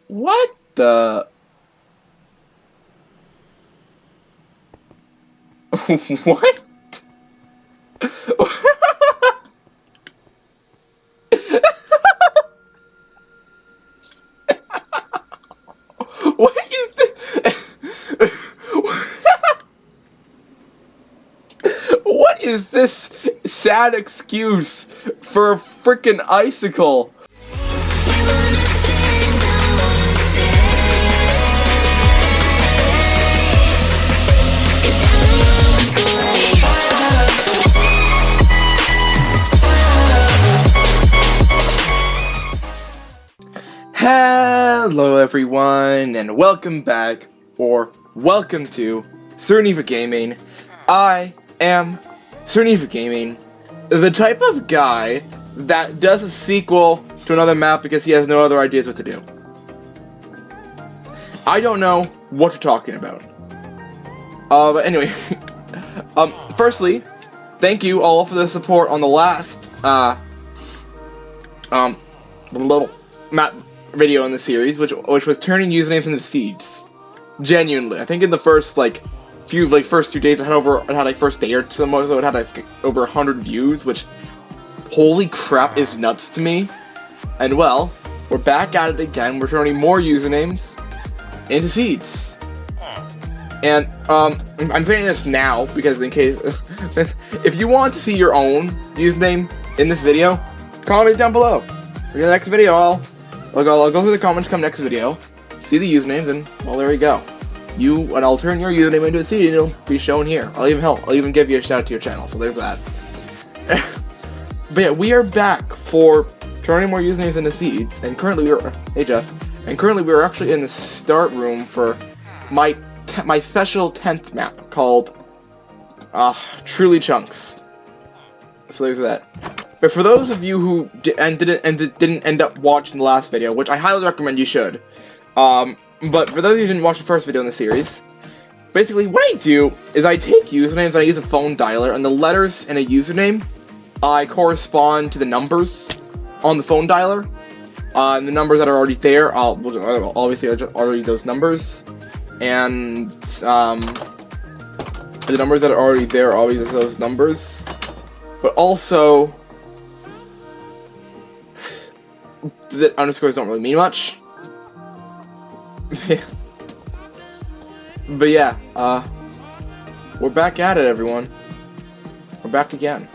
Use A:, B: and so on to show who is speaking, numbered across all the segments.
A: What the? What? What is this? What is this sad excuse for a freaking icicle? Hello everyone, and welcome back, or welcome to Cerniva Gaming. I am Cerniva Gaming, the type of guy that does a sequel to another map because he has no other ideas what to do. I don't know what you're talking about. But anyway, firstly, thank you all for the support on the last, little map video in the series, which was turning usernames into seeds. Genuinely, I think in the first first 2 days, it had first day or so, it had over 100 views, which, holy crap, is nuts to me. And well, we're back at it again. We're turning more usernames into seeds. And I'm saying this now because in case if you want to see your own username in this video, comment down below. For the next video, I'll go through the comments, come next video, see the usernames, and well, there you go. And I'll turn your username into a seed, and it'll be shown here. I'll even give you a shout out to your channel. So there's that. But yeah, we are back for turning more usernames into seeds, and currently we're actually in the start room for my special 10th map called Truly Chunks. So there's that. But for those of you who didn't end up watching the last video, which I highly recommend you should, but for those of you who didn't watch the first video in the series, basically what I do is I take usernames and I use a phone dialer, and the letters in a username correspond to the numbers on the phone dialer. And the numbers that are already there, obviously I'll read those numbers, and the numbers that are already there are always those numbers, but also the underscores don't really mean much. But yeah, we're back at it, everyone. We're back again.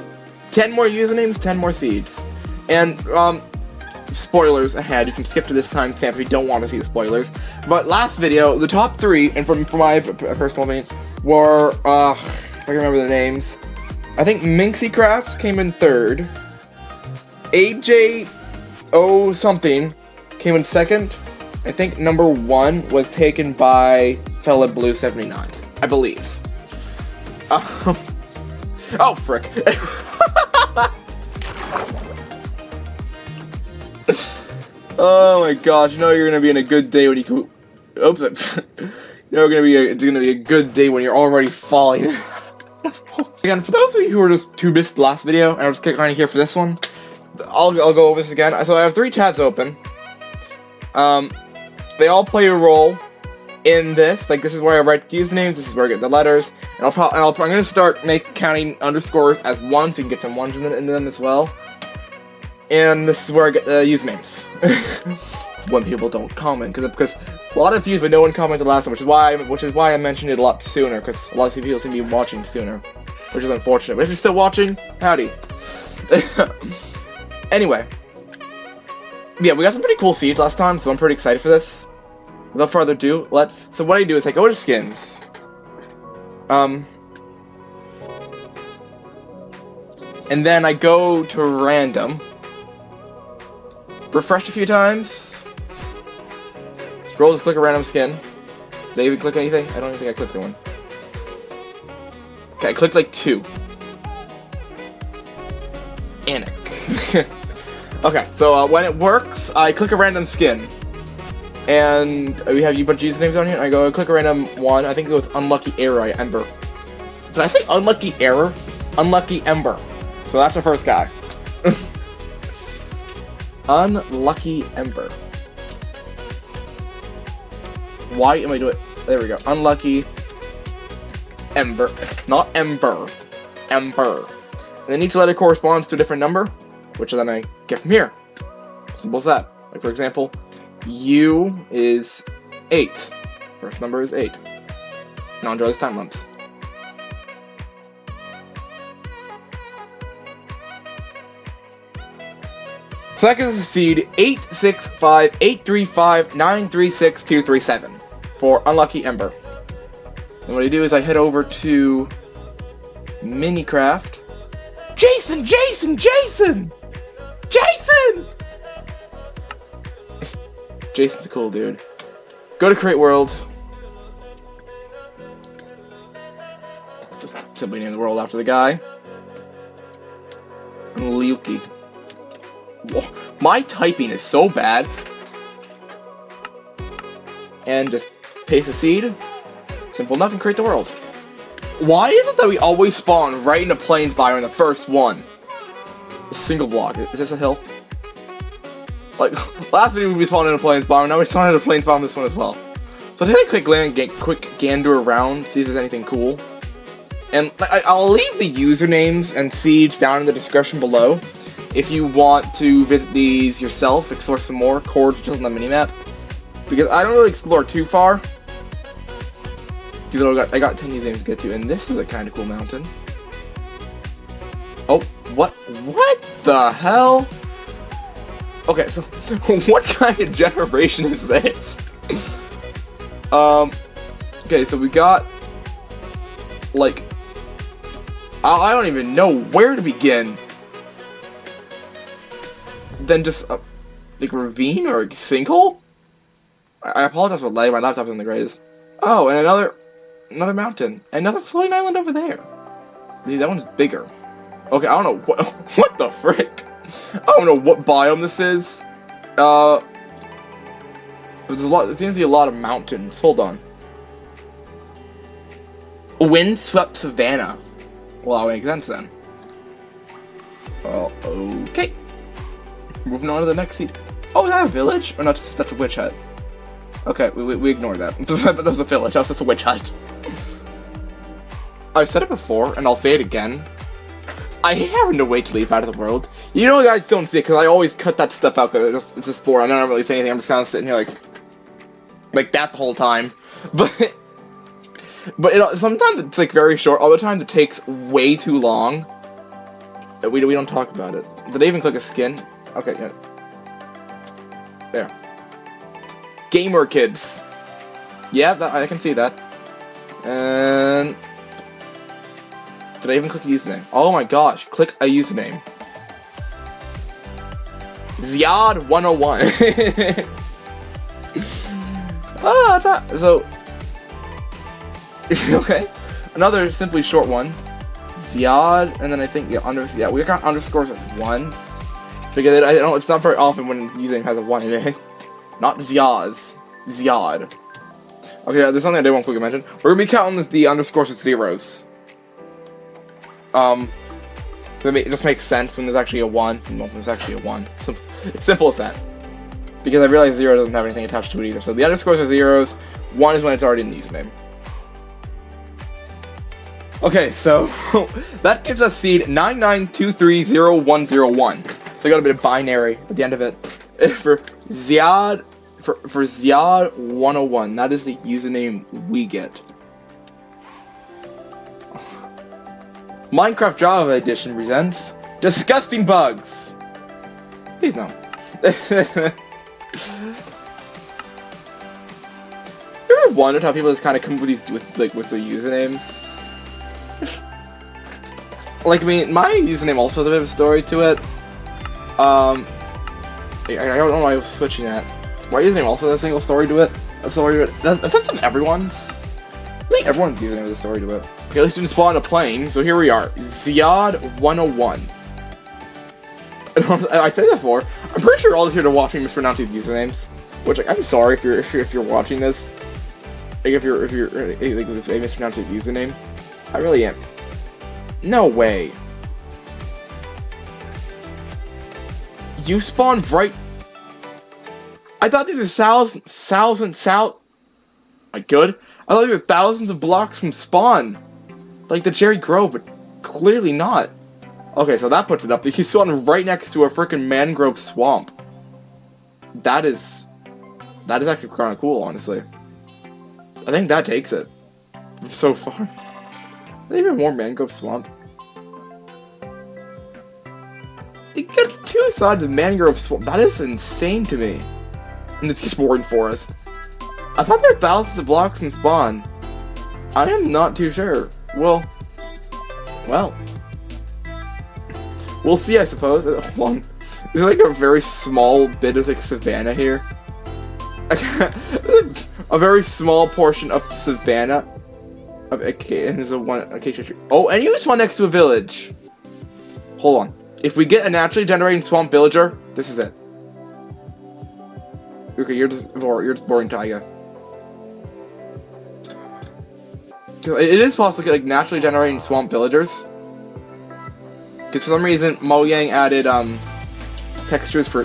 A: 10 more usernames, 10 more seeds. And, spoilers ahead, you can skip to this timestamp if you don't want to see the spoilers. But last video, the top 3, and from my personal opinion, were, if I can remember the names, I think Minxycraft came in 3rd, AJ O something came in 2nd. I think number 1 was taken by fella Blue 79, I believe. Oh frick. Oh my gosh, you know you're gonna be in a good day when you oops. You know it's gonna be a good day when you're already falling. Again, for those of you who missed the last video and are just kind of here for this one, I'll go over this again. So I have 3 tabs open. They all play a role in this. Like, this is where I write usernames, this is where I get the letters, and I'm gonna start counting underscores as 1, so you can get some 1s in them as well. And this is where I get the usernames. When people don't comment, because a lot of views, but no one commented last time, which is why I mentioned it a lot sooner, because a lot of people seem to be watching sooner, which is unfortunate. But if you're still watching, howdy. Anyway, yeah, we got some pretty cool seeds last time, so I'm pretty excited for this. Without further ado, so what I do is I go to skins. And then I go to random. Refresh a few times. Scroll, just click a random skin. Did I even click anything? I don't even think I clicked one. Okay, I clicked like 2. Anik. Okay, so when it works, I click a random skin. And we have a bunch of usernames on here. I go click a random one. I think it was UnluckyEmber. Did I say Unlucky Error? UnluckyEmber. So that's the first guy. UnluckyEmber. Why am I doing... There we go. Unlucky Ember. Not Ember. Ember. And then each letter corresponds to a different number, which then I get from here. Simple as that. Like, for example, U is 8. First number is 8. Now enjoy this time lapse. So that gives us a seed 8658359362237 for Unlucky Ember. And what I do is I head over to Minecraft. Jason! Jason's a cool dude. Go to Create World. Just simply name the world after the guy. Liuki. Whoa, my typing is so bad. And just paste a seed. Simple enough, and create the world. Why is it that we always spawn right in the plains biome in the first one? A single block. Is this a hill? Like, last video we spawned in a plains biome, now we spawned in a plains biome this one as well. So take a quick gander around, see if there's anything cool. And I'll leave the usernames and seeds down in the description below. If you want to visit these yourself, explore some more chords just on the minimap. Because I don't really explore too far. I got 10 usernames to get to, and this is a kind of cool mountain. Oh, what the hell? Okay, so what kind of generation is this? Okay, so we got, like, I don't even know where to begin. Then just, like, ravine or a sinkhole? I apologize for lag, my laptop isn't the greatest. Oh, and another mountain. Another floating island over there. Dude, that one's bigger. Okay, I don't know what the frick? I don't know what biome this is. There's there seems to be a lot of mountains. Hold on. Windswept savanna. Well, that makes sense then. Well, okay. Moving on to the next seed. Oh, is that a village? Or not, that's a witch hut. Okay, we ignore that. That was a village, that was just a witch hut. I've said it before, and I'll say it again. I hate having to wait to leave out of the world. You know, you guys don't see it, because I always cut that stuff out, because it's just boring. I don't really say anything, I'm just kind of sitting here like that the whole time. But sometimes it's like very short, other times it takes way too long. We don't talk about it. Did I even click a skin? Okay, yeah. There. Gamer kids. Yeah, I can see that. And did I even click a username? Oh my gosh, click a username. Ziad101. So okay. Another simply short one. Ziad, and then I think we got underscores as ones. Because it's not very often when username has a 1 in it. Not Ziaz. Ziad. Okay, there's something I did want to quickly mention. We're gonna be counting the underscores as zeros. It just makes sense when there's actually a 1. No, there's actually a 1. It's simple as that. Because I realize 0 doesn't have anything attached to it either. So the underscores are zeros. 1 is when it's already in the username. Okay, so that gives us seed 99230101. So I got a bit of binary at the end of it. For Ziad, for Ziad101, that is the username we get. Minecraft Java Edition presents Disgusting Bugs. Please no. You ever wondered how people just kind of come up with these with their usernames? Like, I mean, my username also has a bit of a story to it. I don't know why I was switching that. My username also has a single story to it. That's on everyone's. I think everyone's username has a story to it. Okay, at least didn't spawn a plane, so here we are. Ziad101. I said it before. I'm pretty sure you're all just here to watch me mispronounce these usernames. Which, like, I'm sorry if you're watching this. Like, if I mispronounce your username. I really am. No way. You spawned right... I thought these were Sal's and Sal... Like, good? I thought they were thousands of blocks from spawn. Like the Cherry Grove, but clearly not. Okay, so that puts it up. He's spawned right next to a freaking mangrove swamp. That is actually kind of cool, honestly. I think that takes it from so far. Even more mangrove swamp. You get 2 sides of mangrove swamp. That is insane to me. And it's just boring forest. I thought there were thousands of blocks from spawn. I am not too sure. Well, we'll see, I suppose. Hold on. Is there like a very small bit of like savanna here? A very small portion of savanna. Okay, and there's a acacia tree. Oh, and you spawn next to a village. Hold on. If we get a naturally generating swamp villager, this is it. Okay, you're just boring taiga. It is possible to get like naturally generating swamp villagers. Because for some reason, Mojang added textures for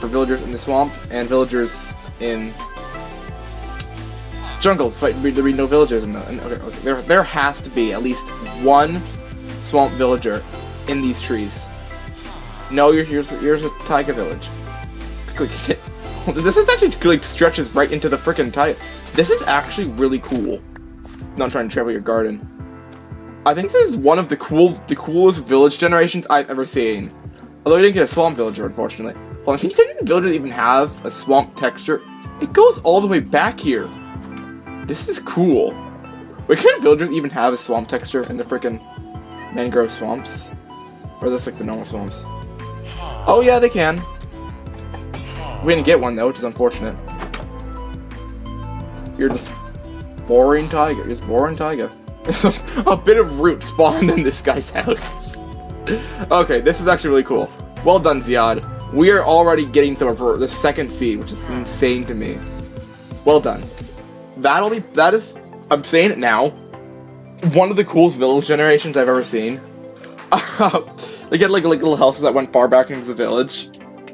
A: villagers in the swamp and villagers in jungles. There be no villagers in the. Okay. There has to be at least one swamp villager in these trees. No, here's a taiga village. This is actually like stretches right into the frickin' taiga. This is actually really cool. Not trying to travel your garden. I think this is one of the coolest village generations I've ever seen. Although I didn't get a swamp villager, unfortunately. Hold on, can villagers even have a swamp texture? It goes all the way back here. This is cool. Wait, can villagers even have a swamp texture in the frickin' mangrove swamps? Or just like the normal swamps? Oh yeah, they can. We didn't get one though, which is unfortunate. You're just boring taiga. You're just boring taiga. A bit of root spawned in this guy's house. Okay, this is actually really cool. Well done, Ziad. We are already getting some of the second seed, which is insane to me. Well done. That is, I'm saying it now, one of the coolest village generations I've ever seen. They get like little houses that went far back into the village.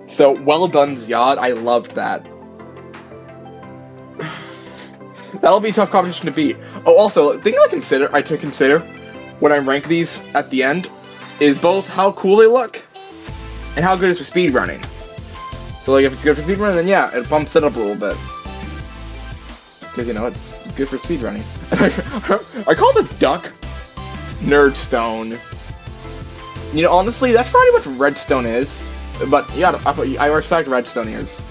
A: So, well done, Ziad. I loved that. That'll be a tough competition to beat. Oh, also, the thing I consider when I rank these at the end is both how cool they look and how good it is for speedrunning. So, like, if it's good for speedrunning, then yeah, it bumps it up a little bit. Because, you know, it's good for speedrunning. I call the duck Nerdstone. You know, honestly, that's pretty much what Redstone is. But, yeah, I respect Redstoneers.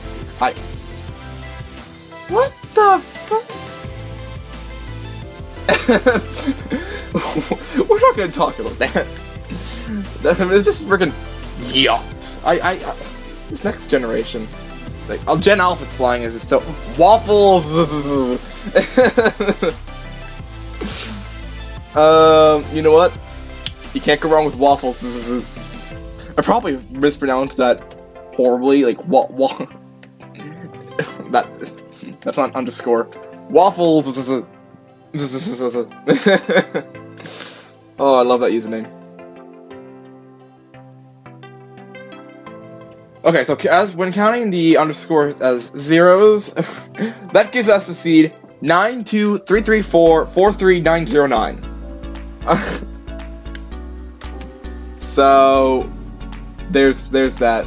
A: What the fuck? We're not gonna talk about that. It's just freaking yacht. This next generation, like, Gen Alpha's flying is so waffles. You know what? You can't go wrong with waffles. I probably mispronounced that horribly. Like that's not underscore. Waffles. Oh, I love that username. Okay, so when counting the underscores as zeros, that gives us the seed 923344399. So there's that.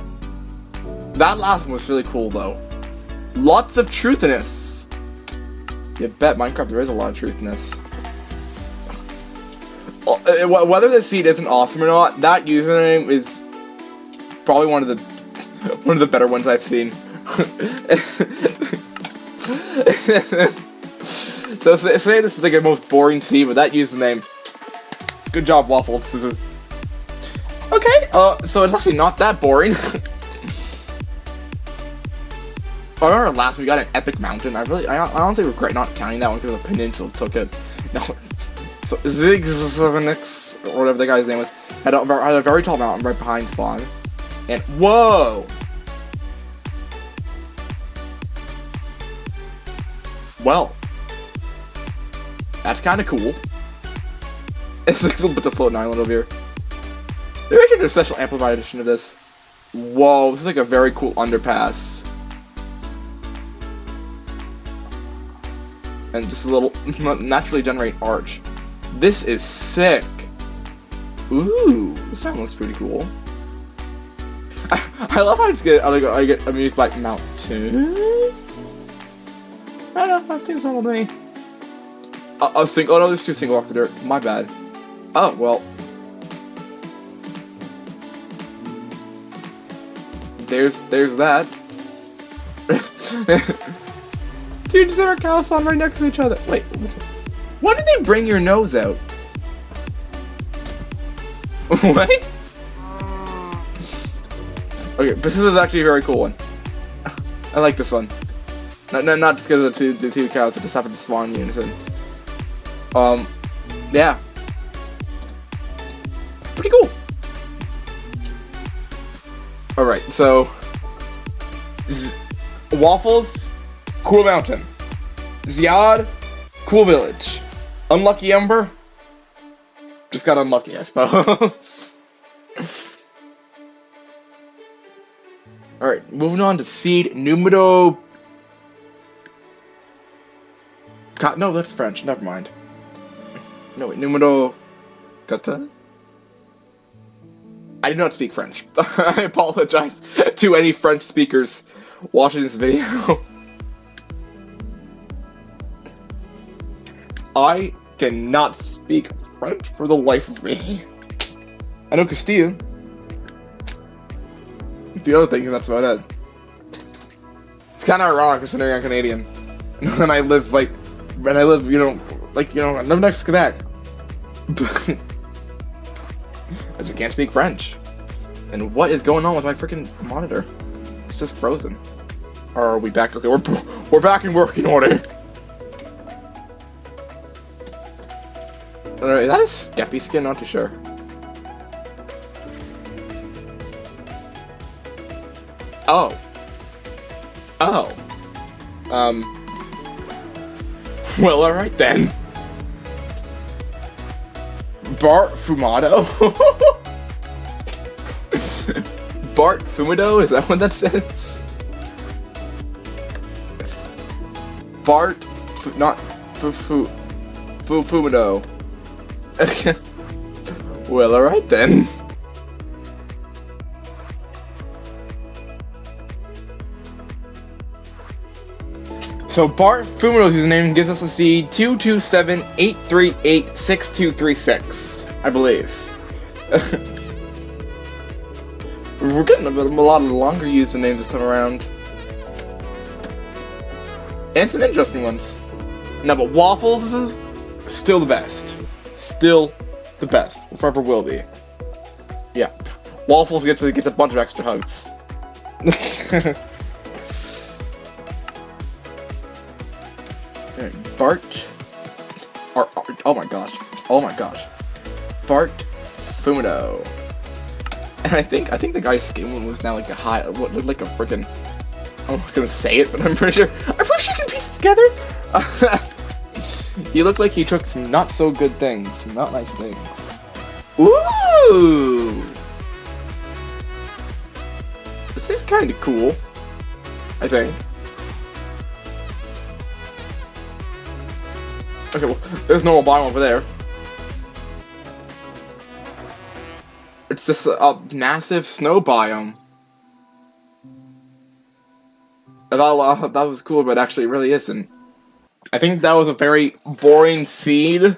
A: That last one was really cool though. Lots of truthiness. You bet Minecraft there is a lot of truth in this. Whether the seed isn't awesome or not, that username is probably one of the better ones I've seen. So say this is like the most boring seed, but that username. Good job, Waffles. Okay, so it's actually not that boring. I remember last we got an epic mountain. I honestly regret not counting that one because the peninsula took it. No, so Zigzagnix, or whatever the guy's name was, had a very tall mountain right behind spawn. And whoa! Well, that's kind of cool. It's like a little bit of floating island over here. Maybe I should do a special amplified edition of this. Whoa, this is like a very cool underpass. And just a little naturally generate arch. This is sick. Ooh, this time looks pretty cool. I love how I get amused by mountain. I don't know, that seems normal to me. Oh no, there's 2 single blocks of dirt. My bad. Oh, well. There's that. Dude, there are cows on right next to each other. Wait, when did they bring your nose out? What? Okay, this is actually a very cool one. I like this one. Not just because of the two cows that just happen to spawn in unison. Yeah. Pretty cool. Alright, so... Waffles, cool mountain. Ziad, cool village. UnluckyEmber, just got unlucky, I suppose. Alright, moving on to seed numero... No, that's French, never mind. No, wait, numero... Kata? I do not speak French. I apologize to any French speakers watching this video. I cannot speak French for the life of me. I know Castile. The other thing is that's about it. It's kind of ironic considering I'm Canadian. And I live, I live next to Quebec. But I just can't speak French. And what is going on with my freaking monitor? It's just frozen. Or are we back? Okay, we're back in working order. Alright, that is Skeppy skin, not too sure. Oh. Oh. Well, alright then. BartFumado? BartFumado? Is that what that says? Fumado. Well, alright then. So BartFumado's username gives us a seed 227-838-6236, I believe. We're getting a lot of longer usernames this time around. And some interesting ones. No, but Waffles is still the best. Still the best. Forever will be. Yeah. Waffles gets a bunch of extra hugs. Bart. Oh my gosh. BartFumado. And I think the guy's skin one was now like a high, what looked like a freaking. I'm not gonna say it, but I'm pretty sure I can piece it together. He looked like he took some not so good things, some not nice things. Ooh! This is kind of cool, I think. Okay, well, there's no biome over there. It's just a massive snow biome. I thought that was cool, but actually it really isn't. I think that was a very boring seed.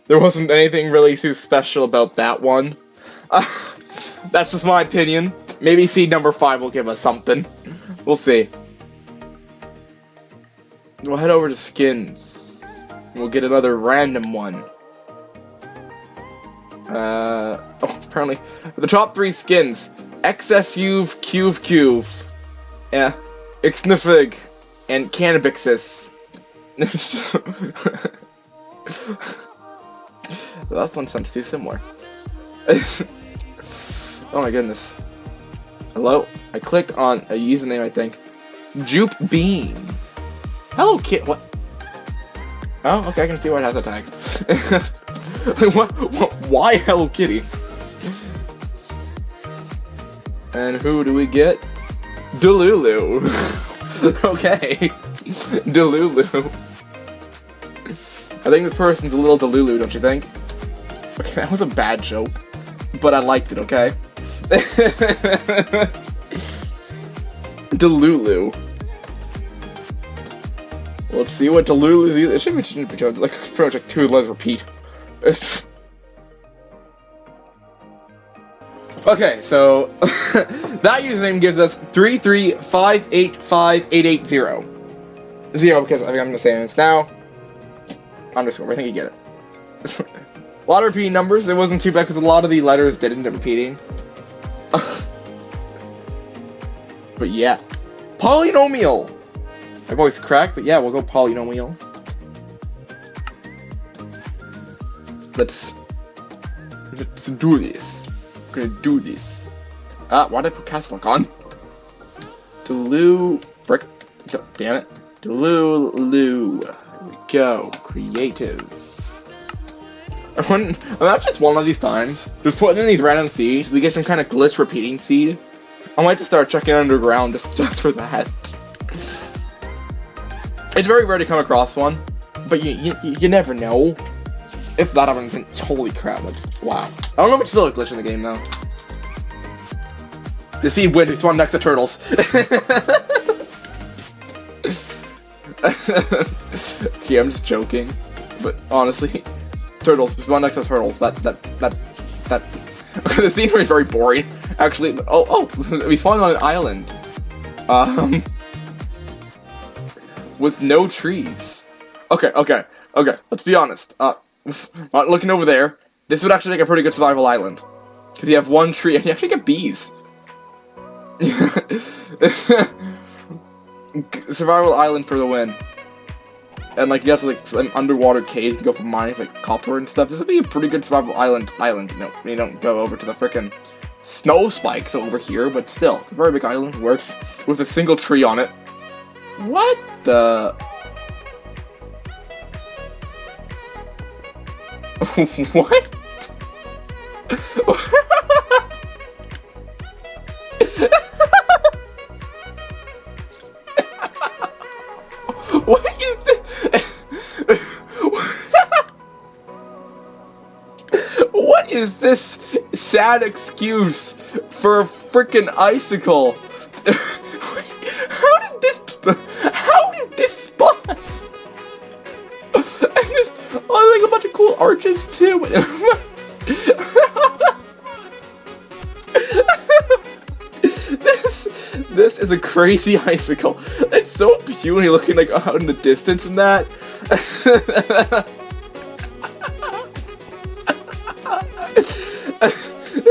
A: There wasn't anything really too special about that one. That's just my opinion. Maybe seed number 5 will give us something. We'll see. We'll head over to skins. We'll get another random one. Apparently, the top 3 skins: XFUV, QV, yeah, Ixnifig, and Cannabixis. The last one sounds too similar. Oh my goodness. Hello? I clicked on a username, I think. Jupe Bean. Hello, kid. What? Oh, okay, I can see why it has a tag. What? Why Hello Kitty? And who do we get? Delulu. Okay. Delulu. I think this person's a little delulu, don't you think? Okay, that was a bad joke, but I liked it, okay? Delulu. Let's see what Delulu's either. It shouldn't be like Project 2, let's repeat. Okay, so that username gives us 3358580. 0 because I think I'm just saying this now. I think you get it. A lot of repeating numbers. It wasn't too bad because a lot of the letters did end up repeating. But yeah. Polynomial! My voice cracked, but yeah, we'll go polynomial. Let's do this. We're gonna do this. Why did I put cast lock on? Delu. Frick. Damn it. Delulu. Here we go. Creative. Not just one of these times. Just putting in these random seeds. We get some kind of glitch repeating seed. I might just start checking underground just for that. It's very rare to come across one, but you never know. If that happens, then holy crap, that's wow. I don't know if it's still a glitch in the game though. The seed Wynn who spawned next to turtles. Okay, I'm just joking, but honestly, turtles spawn next to turtles. That. The scene was very boring, actually. But, we spawned on an island, with no trees. Okay. Let's be honest. Not looking over there. This would actually make a pretty good survival island, because you have one tree and you actually get bees. Survival island for the win. And like you have to like an underwater caves and go for mining for, like copper and stuff. This would be a pretty good survival island. No, you don't go over to the frickin' snow spikes over here, but still, it's a very big island. Works with a single tree on it. What the? What? What is this? What is this sad excuse for a frickin' icicle? How did this spawn? And there's like a bunch of cool arches too. This is a crazy icicle. It's so puny looking like out in the distance and that.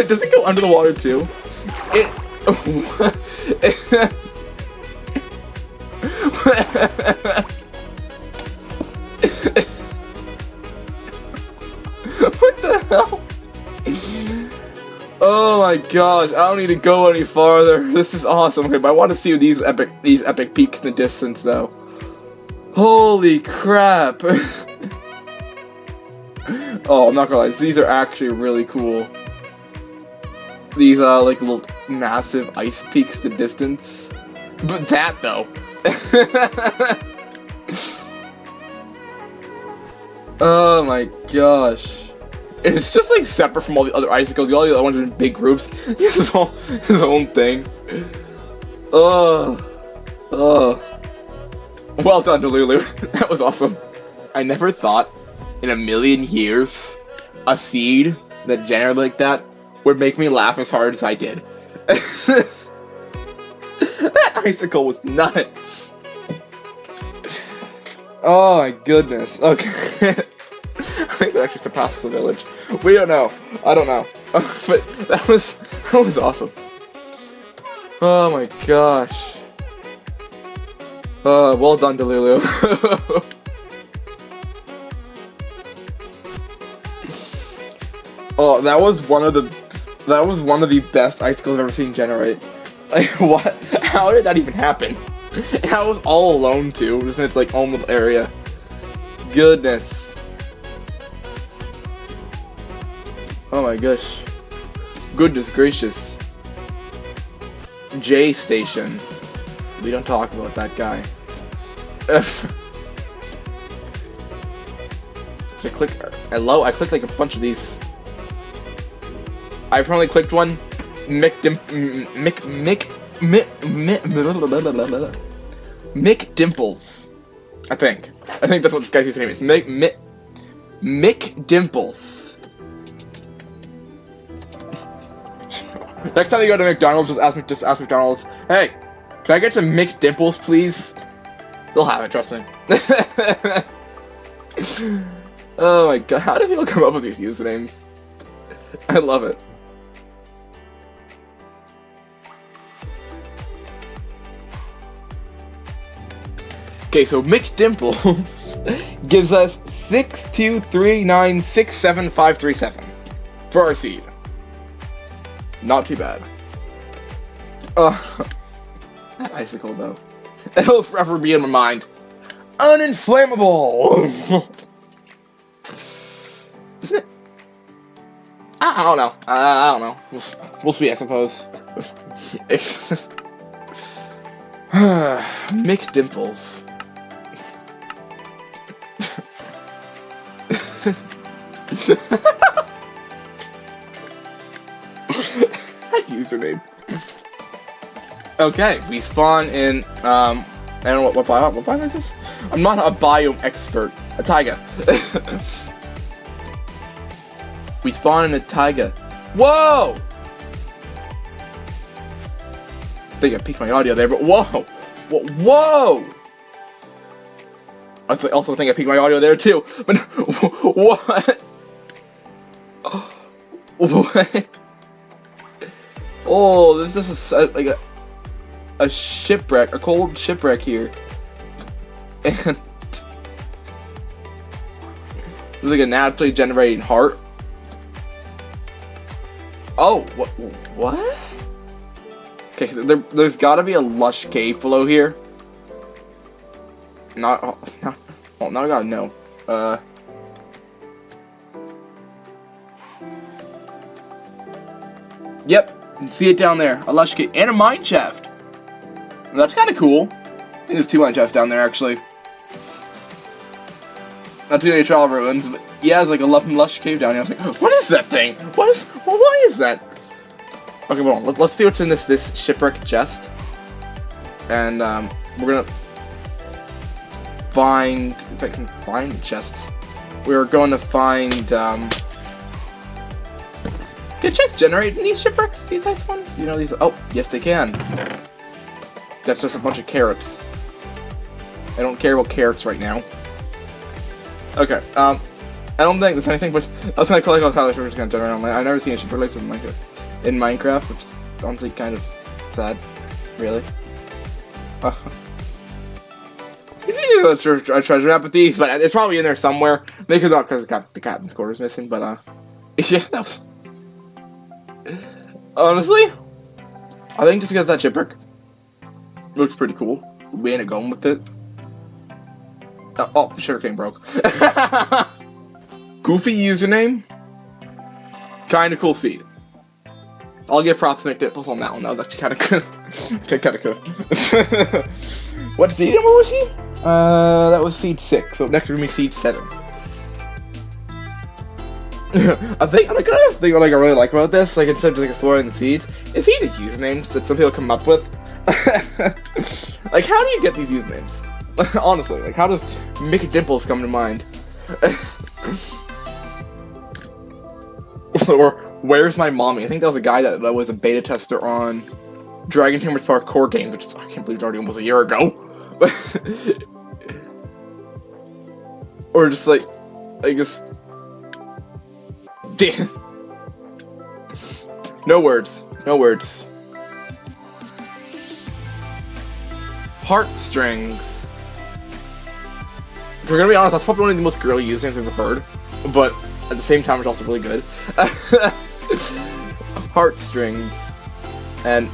A: Does it go under the water too? What the hell? Oh my gosh, I don't need to go any farther. This is awesome. Okay, but I want to see these epic peaks in the distance though. Holy crap. Oh, I'm not gonna lie, these are actually really cool. These like little massive ice peaks in the distance. But that though. Oh my gosh. And it's just like separate from all the other icicles. All the other ones are in big groups. He has his own thing. Oh. Well done, Delulu. That was awesome. I never thought in a million years a seed that generated like that would make me laugh as hard as I did. That icicle was nuts. Oh my goodness. Okay. I think that actually surpasses the village. We don't know. I don't know. But that was awesome. Oh my gosh. Well done, Delulu. Oh, that was one of the best icicles I've ever seen generate. Like, what? How did that even happen? And I was all alone too, just in its like own little area. Goodness. Oh my gosh. Goodness gracious. J Station. We don't talk about that guy. I click hello? I clicked like a bunch of these. I probably clicked one. Mcdymples. I think that's what this guy's username is. Mcdymples. Next time you go to McDonald's, just ask McDonald's, hey, can I get some Mcdymples, please? They'll have it, trust me. Oh my god, how do people come up with these usernames? I love it. Okay, so Mcdymples gives us 623967537 for our seed. Not too bad. That icicle though. It'll forever be in my mind. Uninflammable! Isn't it? I don't know. I don't know. We'll see, I suppose. Mcdymples. That username. Okay, we spawn in, I don't know what biome is this? I'm not a biome expert. A taiga. We spawn in a taiga. Whoa! I think I peaked my audio there, but whoa! Whoa! I also think I peaked my audio there too, but what? What? Oh, this is like a shipwreck, a cold shipwreck here, and there's like a naturally generating heart. Oh, what? Okay, so there's gotta be a lush cave below here. Now I gotta know. Yep, you can see it down there. A lush cave and a mine shaft. That's kind of cool. I think there's 2 mine shafts down there actually. Not too many trial ruins, but yeah, it's like a lush cave down here. I was like, what is that thing? What is that? Okay, well, let's see what's in this shipwreck chest. And we're gonna find, if I can find chests. We're going to find can chests generate in these shipwrecks? These types of ones? You know these? Oh, yes they can. That's just a bunch of carrots. I don't care about carrots right now. Okay, I don't think there's anything, but I was gonna collect all the colors we're just gonna generate online. I've never seen a shipwreck like this in Minecraft, which is honestly kind of sad. Really. Usually a treasure map with these, but it's probably in there somewhere. Maybe not because the captain's quarters missing, but yeah, that was. Honestly, I think just because that shipwreck looks pretty cool, we ended up going with it. Oh, the sugarcane broke. Goofy username. Kinda cool seed. I'll give props to Mcdymples on that one. That was actually kinda good. Okay, kinda cool. What seed number was he? That was seed 6. So next we're gonna be seed 7. I think what I really like about this, like instead of just exploring the seeds, is he the usernames that some people come up with. Like, how do you get these usernames? Honestly, like, how does Mcdymples come to mind? Or where's my mommy? I think that was a guy that was a beta tester on Dragon Tamer's Parkour games, which is, I can't believe it's already almost a year ago. Or just like, I guess. Damn. No words. No words. Heartstrings. If we're gonna be honest, that's probably one of the most girly usernames I've ever heard. But at the same time, it's also really good. Heartstrings. And,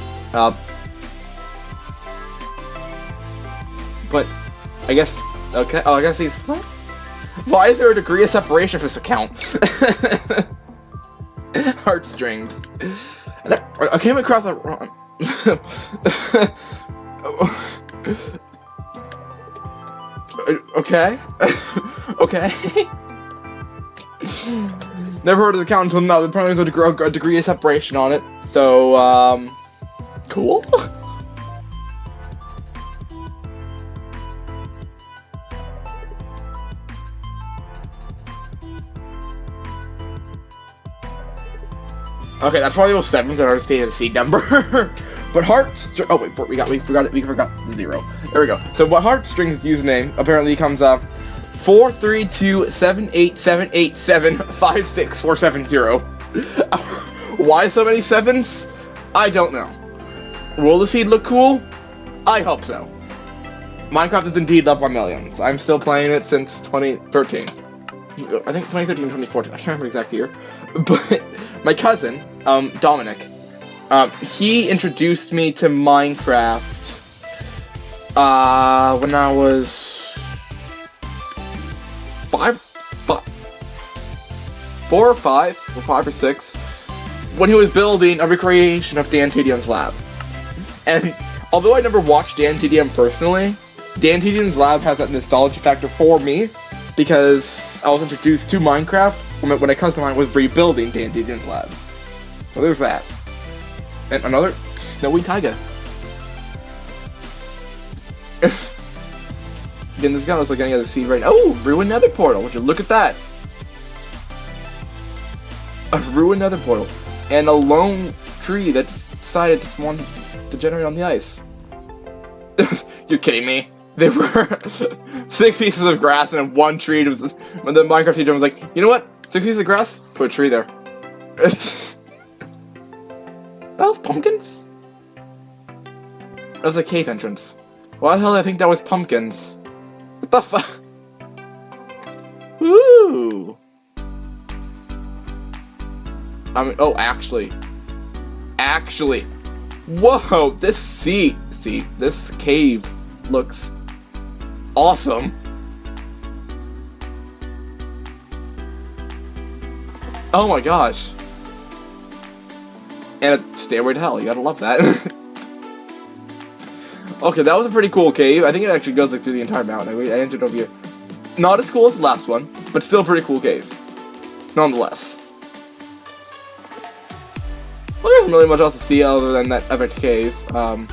A: but, I guess, okay, oh, I guess he's, what? Why is there a degree of separation for this account? Heartstrings. And I came across a wrong. Okay. Okay. Never heard of the account until now. Apparently there's a degree of separation on it. So, cool. Okay, that's probably those 7s that are stated as seed number. But oh wait, we forgot the 0. There we go. So what Heartstrings username apparently becomes 4327878756470. Why so many 7s? I don't know. Will the seed look cool? I hope so. Minecraft is indeed loved by millions. I'm still playing it since 2013. I think 2013, 2014. I can't remember the exact year. But my cousin, Dominic, he introduced me to Minecraft when I was 4 or 5 or 6, when he was building a recreation of Dan TDM's lab. And although I never watched Dan TDM personally, Dan TDM's lab has that nostalgia factor for me because I was introduced to Minecraft when a cousin of mine was rebuilding Dan TDM's lab. So there's that. And another snowy taiga. Again, this guy looks like any other seed right now. Oh, ruined nether portal. Would you look at that? A ruined nether portal. And a lone tree that decided to spawn to generate on the ice. You're kidding me? There were 6 pieces of grass and 1 tree. When the Minecraft teacher was like, you know what? 6 pieces of grass? Put a tree there. That was pumpkins? That was a cave entrance. Why the hell did I think that was pumpkins? What the fuck? Ooh. I mean, oh, actually. Whoa, this this cave looks awesome. Oh my gosh. And a stairway to hell, you gotta love that. Okay, that was a pretty cool cave. I think it actually goes like through the entire mountain. I entered over here. Not as cool as the last one, but still a pretty cool cave. Nonetheless. Well, there isn't really much else to see other than that epic cave. And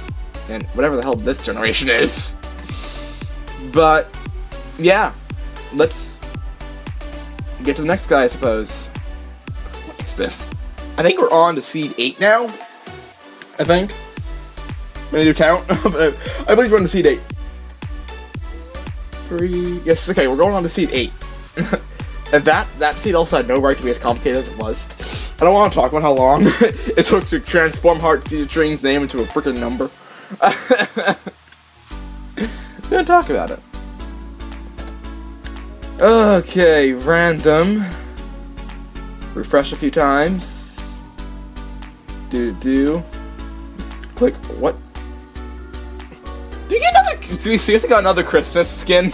A: whatever the hell this generation is. But, yeah. Let's get to the next guy, I suppose. What is this? I think we're on to seed 8 now. I think. Maybe do count. I believe we're on to seed 8. 3. Yes, okay, we're going on to seed 8. And that seed also had no right to be as complicated as it was. I don't want to talk about how long it took to transform Heartstring's name into a freaking number. We're gonna talk about it. Okay, random. Refresh a few times. Click, what? Do you get another, do we seriously got another Christmas skin?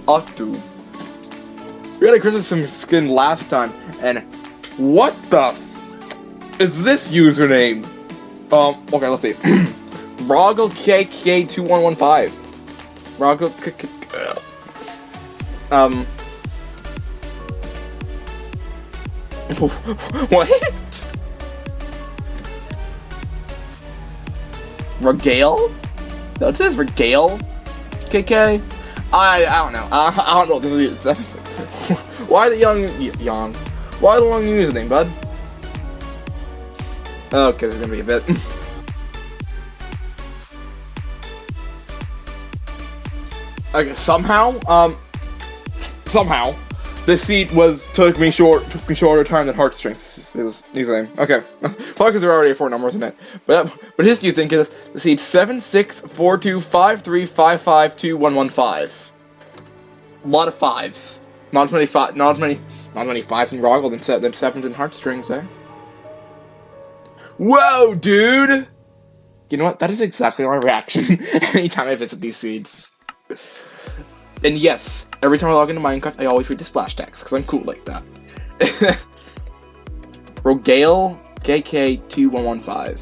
A: Octo. We got a Christmas skin last time, and what the is this username? Okay, let's see. RoggleKK2115. Roggle what? Regale? No, it says Regale? KK? I don't know. I don't know what this is. Why the young? Why the long username, bud? Okay, there's gonna be a bit. Okay, somehow, this seed took me shorter time than Heartstrings. His username. Okay, probably because there are already 4 numbers in it. But his username is the seed 764253552115. A lot of 5s. Not as many 5s in Roggle than 7s in Heartstrings, eh? Whoa, dude! You know what? That is exactly my reaction anytime I visit these seeds. And yes, every time I log into Minecraft, I always read the splash text, because I'm cool like that. Rogale KK2115.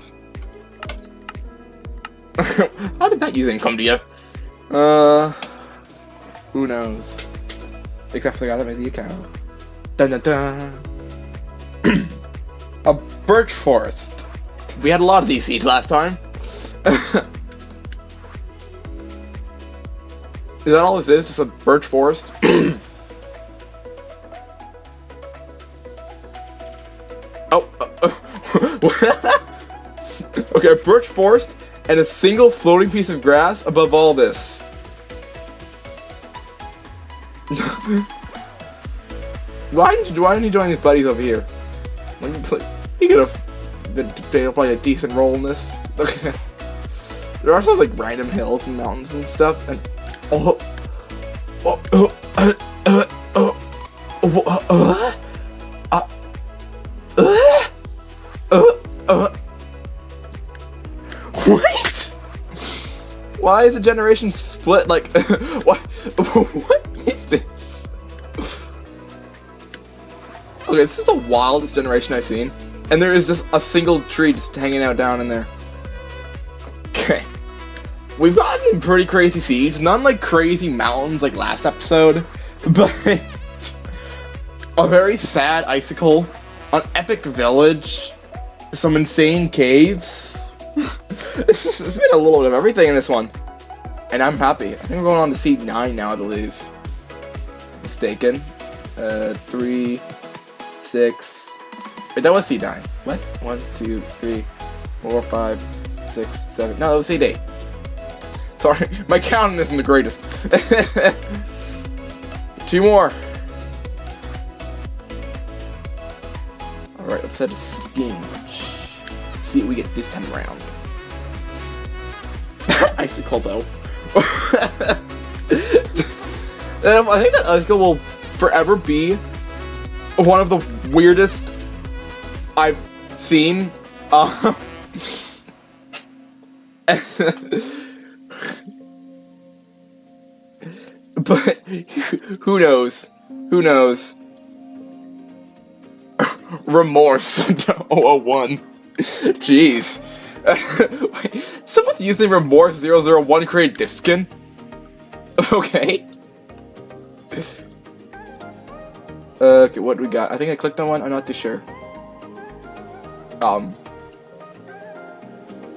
A: How did that username come to you? Who knows? Except for the guy that made the account. Dun dun dun. A birch forest. We had a lot of these seeds last time. Is that all this is? Just a birch forest? Okay, a birch forest and a single floating piece of grass above all this. Why didn't you join these buddies over here? You could have played a decent role in this. Okay. There are some like random hills and mountains and stuff, and what? Why is the generation split? Like, what is this? Okay, this is the wildest generation I've seen, and there is just a single tree just hanging out down in there. Okay, we've gotten pretty crazy seeds, none like crazy mountains like last episode, but a very sad icicle, an epic village, some insane caves. It's been a little bit of everything in this one, and I'm happy. I think we're going on to seed 9 now, I believe. Mistaken. 3, 6. Wait, that was seed 9. What? 1, 2, 3, 4, 5, 6, 7. No, that was seed 8. Sorry, my counting isn't the greatest. 2 more. Alright, let's set a scheme. See what we get this time around. Icicle though. I think that icicle will forever be one of the weirdest I've seen. But who knows? Who knows? Remorse 001. Jeez. Wait, someone's using Remorse 001 to create this skin? Okay. Okay, what do we got? I think I clicked on one, I'm not too sure.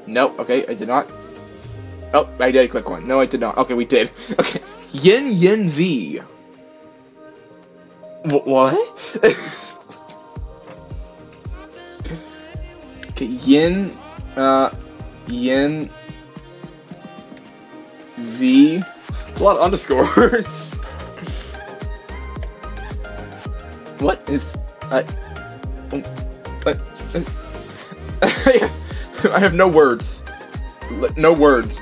A: Nope, okay, I did not. Oh, I did click one. No, I did not. Okay, we did. Okay. Yin Z. What? Okay, Yin Z. It's a lot of underscores. What is I have no words. No words.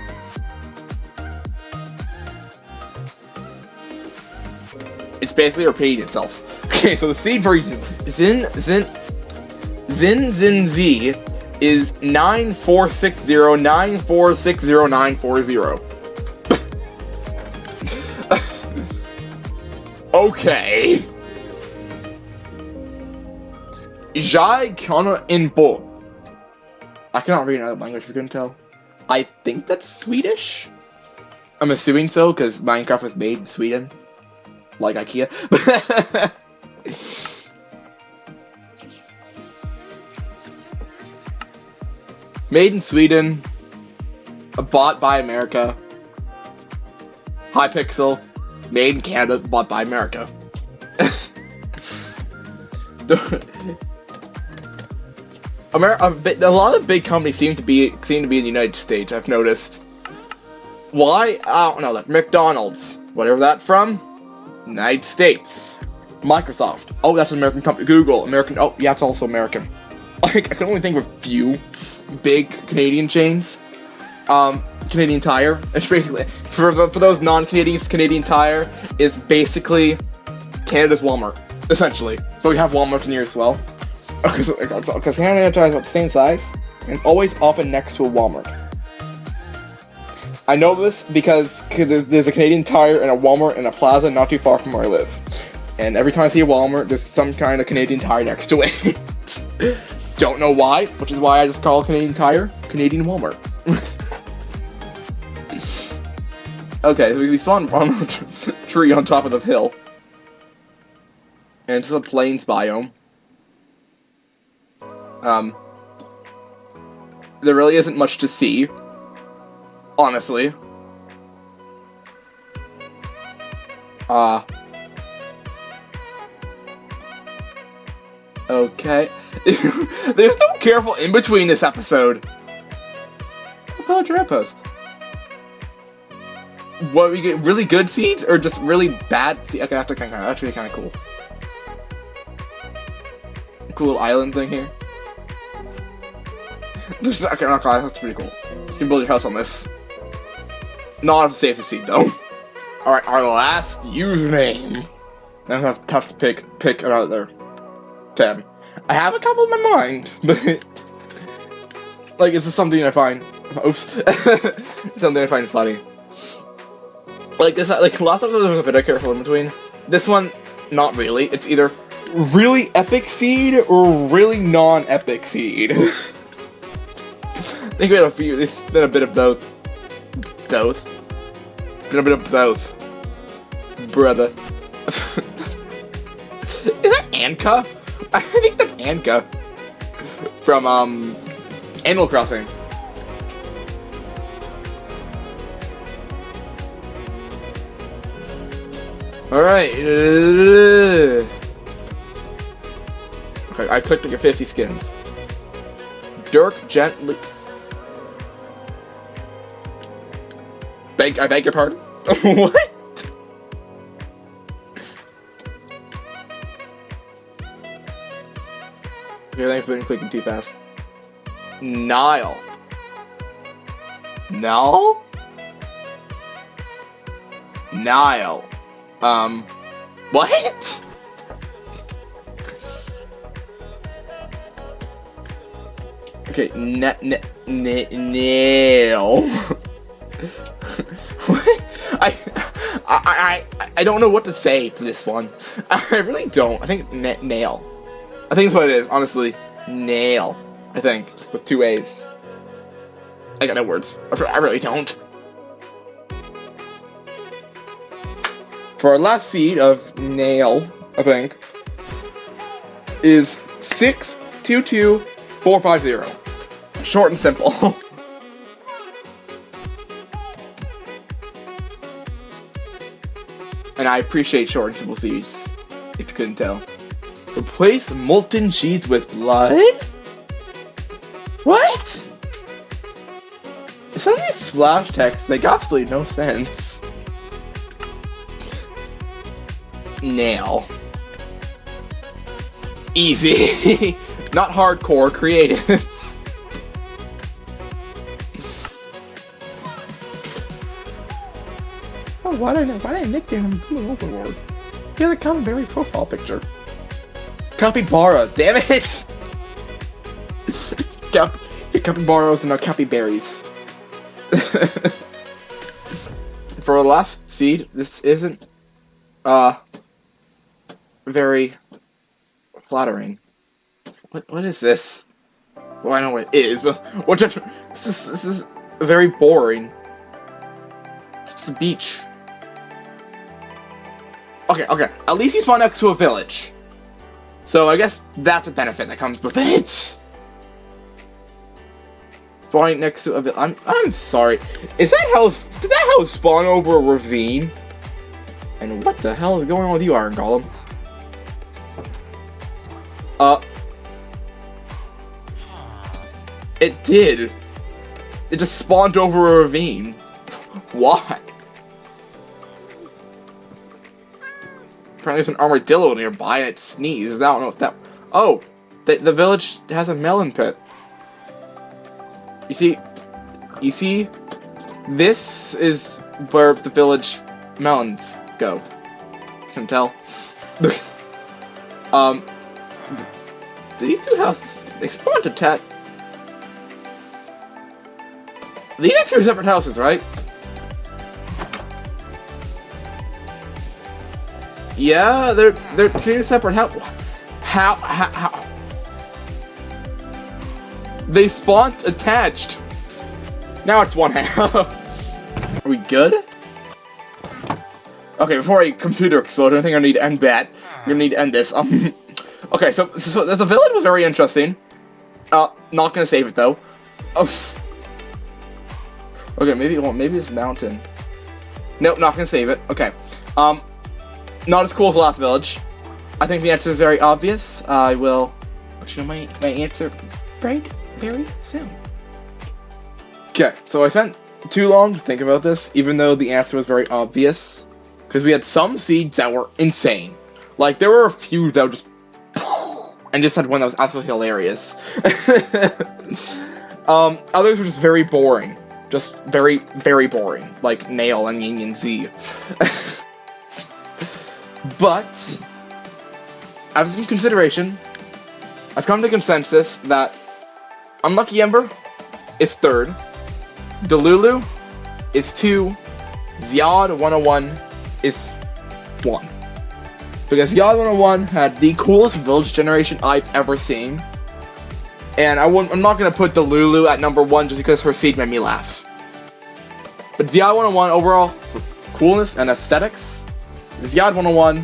A: It's basically repeating itself. Okay, so the seed for Zin Z is 94609460940. Okay. Jai Kana Inpo. I cannot read another language if you couldn't tell. I think that's Swedish. I'm assuming so, because Minecraft was made in Sweden. Like IKEA. Made in Sweden. Bought by America. Hypixel. Made in Canada. Bought by America. A lot of big companies seem to be in the United States, I've noticed. Why? I don't know. Like McDonald's. Whatever that's from. United States. Microsoft. Oh, that's an American company. Google. American. Oh, yeah, it's also American. Like, I can only think of a few big Canadian chains. Canadian Tire. It's basically, for those non-Canadians, Canadian Tire is basically Canada's Walmart, essentially. But we have Walmart in here as well. Because Canada Tire is about the same size, and always often next to a Walmart. I know this because there's a Canadian Tire and a Walmart and a plaza not too far from where I live. And every time I see a Walmart, there's some kind of Canadian Tire next to it. Don't know why, which is why I just call Canadian Tire Canadian Walmart. Okay, so we spawned on a tree on top of the hill. And it's a plains biome. There really isn't much to see, honestly. Okay. There's no careful in between this episode. Villager outpost. What, we get really good seeds or just really bad seeds? Okay, that's actually kind of cool. Cool little island thing here. Okay, not gonna lie, that's pretty cool. You can build your house on this. Not as safe to seed though. Alright, our last username. That's tough to pick another 10. I have a couple in my mind, but like it's just something I find. Oops, something I find funny. Like this, like lots of them are a bit careful in between. This one, not really. It's either really epic seed or really non-epic seed. I think we had a few. It's been a bit of both. Both. Been a bit of both. Brother. Is that Anka? I think that's Anka from Animal Crossing. Alright. Okay, I clicked to get 50 skins. Dirk gently. I beg your pardon? What? Okay, thanks for clicking too fast. Nile. Nile? Nile. What? Okay, nail. What? I don't know what to say for this one. I really don't. I think nail. I think that's what it is, honestly. Nail. I think. Just with 2 A's. I got no words. I really don't. For our last seed of nail, I think, is 622450. Short and simple. And I appreciate short and simple seeds, if you couldn't tell. Replace molten cheese with blood? What? Some of these splash texts make absolutely no sense. Nail. Easy. Not hardcore, creative. Oh, why did I nickname him from the Overlord? He has a Capybara profile picture. Capybara, damn it! Capybaras and not capyberries. For our last seed, this isn't very flattering. What is this? Well, I know what it is, but this is very boring. It's just a beach. Okay. At least you spawn next to a village. So I guess that's a benefit that comes with it. Spawning next to a village. I'm sorry. Did that house spawn over a ravine? And what the hell is going on with you, Iron Golem? It did. It just spawned over a ravine. Why? Apparently there's an armadillo nearby and it sneezes. I don't know if that... Oh! The village has a melon pit. You see? This is where the village melons go. You can tell. These two houses, they spawned attached. These are two separate houses, right? Yeah, they're two separate houses. How? They spawned attached. Now it's one house. Are we good? Okay, before a computer explodes, I think I need to end that. You're gonna need to end this. Okay, so the village was very interesting. Not gonna save it though. Okay, maybe this mountain. Nope, not gonna save it. Okay. Not as cool as the last village. I think the answer is very obvious. I will let you know my answer very soon. Okay, so I spent too long to think about this, even though the answer was very obvious. Because we had some seeds that were insane. Like, there were a few that were just... and just had one that was absolutely hilarious. Others were just very boring. Just very, very boring. Like Nail and Yin and Z. But, after some consideration, I've come to consensus that UnluckyEmber is 3rd, Delulu is 2, Zyod 101 is 1. Because Zyod 101 had the coolest village generation I've ever seen. And I'm not going to put Delulu at number 1 just because her seed made me laugh. But Zyod 101 overall, for coolness and aesthetics, Zyod 101,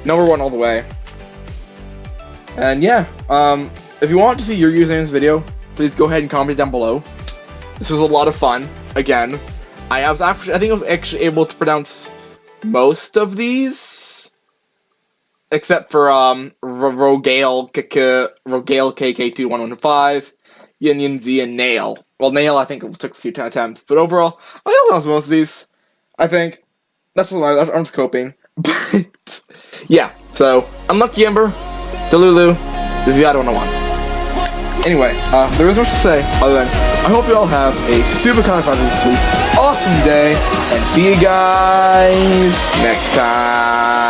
A: number 1 all the way. And yeah, if you want to see your username in this video, please go ahead and comment down below. This was a lot of fun. Again, I think I was actually able to pronounce most of these, except for Rogale KK21115, Yin Yin Z, and Nail. Well, Nail I think it took a few attempts, but overall, I pronounced most of these. I think that's what I'm just coping. But yeah, so UnluckyEmber, Delulu, Zyod 101. Anyway, there isn't much to say other than I hope you all have a super awesome day, and see you guys next time.